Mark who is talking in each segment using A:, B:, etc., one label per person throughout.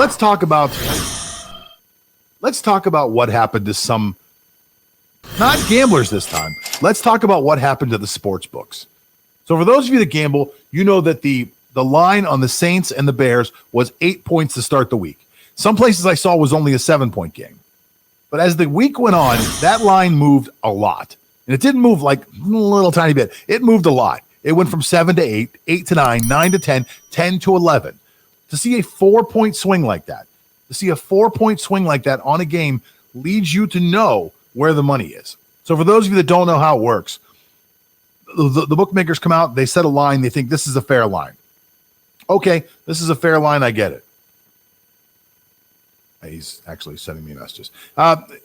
A: let's talk about what happened to some, not gamblers this time. Let's talk about what happened to the sports books. So for those of you that gamble, you know that the line on the Saints and the Bears was 8 points to start the week. Some places I saw was only a 7-point game. But as the week went on, that line moved a lot. And it didn't move like a little tiny bit. It moved a lot. It went from 7 to 8, 8 to 9, 9 to 10, 10 to 11. To see a 4-point swing like that, on a game leads you to know where the money is. So for those of you that don't know how it works, the bookmakers come out, they set a line, they think this is a fair line. Okay, this is a fair line, I get it. He's actually sending me messages.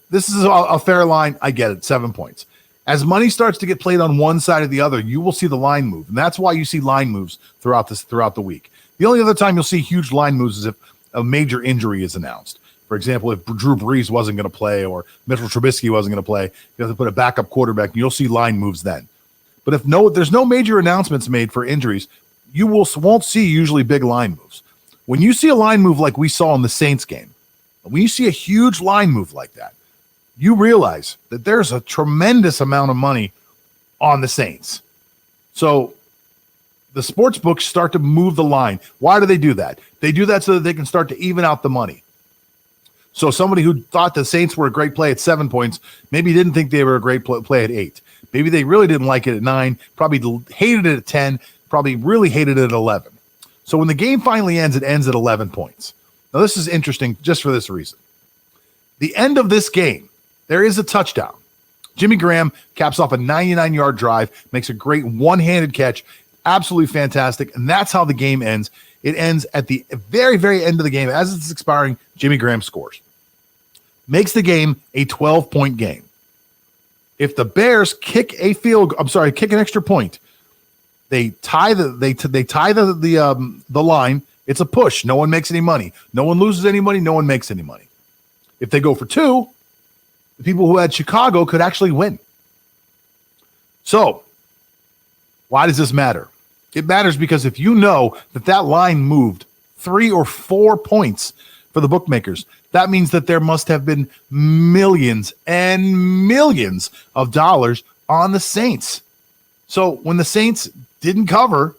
A: This is a fair line. I get it. 7 points. As money starts to get played on one side or the other, you will see the line move. And that's why you see line moves throughout the week. The only other time you'll see huge line moves is if a major injury is announced. For example, if Drew Brees wasn't going to play or Mitchell Trubisky wasn't going to play, you have to put a backup quarterback, and you'll see line moves then. But if there's no major announcements made for injuries, you won't see usually big line moves. When you see a line move like we saw in the Saints game, when you see a huge line move like that, you realize that there's a tremendous amount of money on the Saints. So the sports books start to move the line. Why do they do that? They do that so that they can start to even out the money. So somebody who thought the Saints were a great play at 7 points, maybe didn't think they were a great play at 8. Maybe they really didn't like it at 9, probably hated it at 10, probably really hated it at 11. So when the game finally ends, it ends at 11 points. Now, this is interesting just for this reason. The end of this game, there is a touchdown. Jimmy Graham caps off a 99-yard drive, makes a great one-handed catch, absolutely fantastic, and that's how the game ends. It ends at the very, very end of the game. As it's expiring, Jimmy Graham scores. Makes the game a 12-point game. If the Bears kick an extra point, they tie the line. It's a push. No one makes any money. No one loses any money. No one makes any money. If they go for 2, the people who had Chicago could actually win. So, why does this matter? It matters because if you know that line moved 3 or 4 points for the bookmakers, that means that there must have been millions and millions of dollars on the Saints. So when the Saints did cover,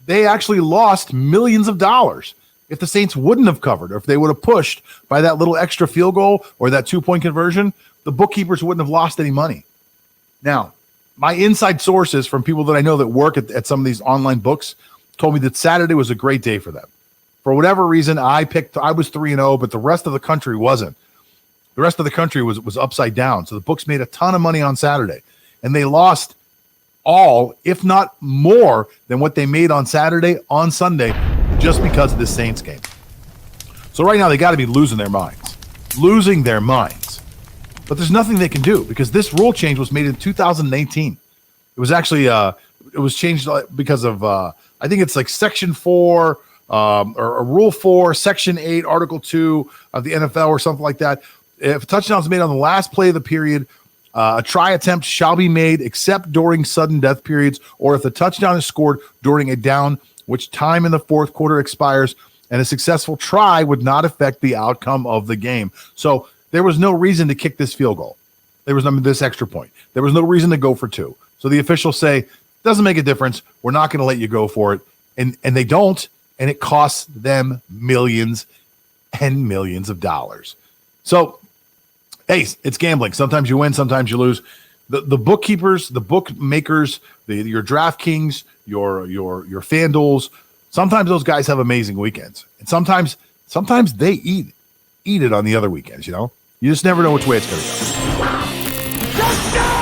A: they actually lost millions of dollars. If the Saints wouldn't have covered, or if they would have pushed by that little extra field goal or that 2-point conversion, the bookkeepers wouldn't have lost any money. Now, my inside sources from people that I know that work at some of these online books told me that Saturday was a great day for them. For whatever reason, I was 3-0, but the rest of the country wasn't. The rest of the country was upside down. So the books made a ton of money on Saturday, and they lost all, if not more, than what they made on Saturday, on Sunday, just because of this Saints game. So right now they got to be losing their minds. But there's nothing they can do because this rule change was made in 2018. It was actually it was changed because of I think it's like Section 4 or Rule 4, Section 8, Article 2 of the NFL or something like that. If a touchdown is made on the last play of the period, a try attempt shall be made except during sudden death periods or if the touchdown is scored during a down which time in the fourth quarter expires, and a successful try would not affect the outcome of the game. So there was no reason to kick this field goal. There was this extra point. There was no reason to go for 2. So the officials say, doesn't make a difference. We're not going to let you go for it. And they don't, and it costs them millions and millions of dollars. So, hey, it's gambling. Sometimes you win, sometimes you lose. The bookkeepers, the bookmakers, your DraftKings, your FanDuels, sometimes those guys have amazing weekends. And sometimes they eat it on the other weekends, you know? You just never know which way it's going to go.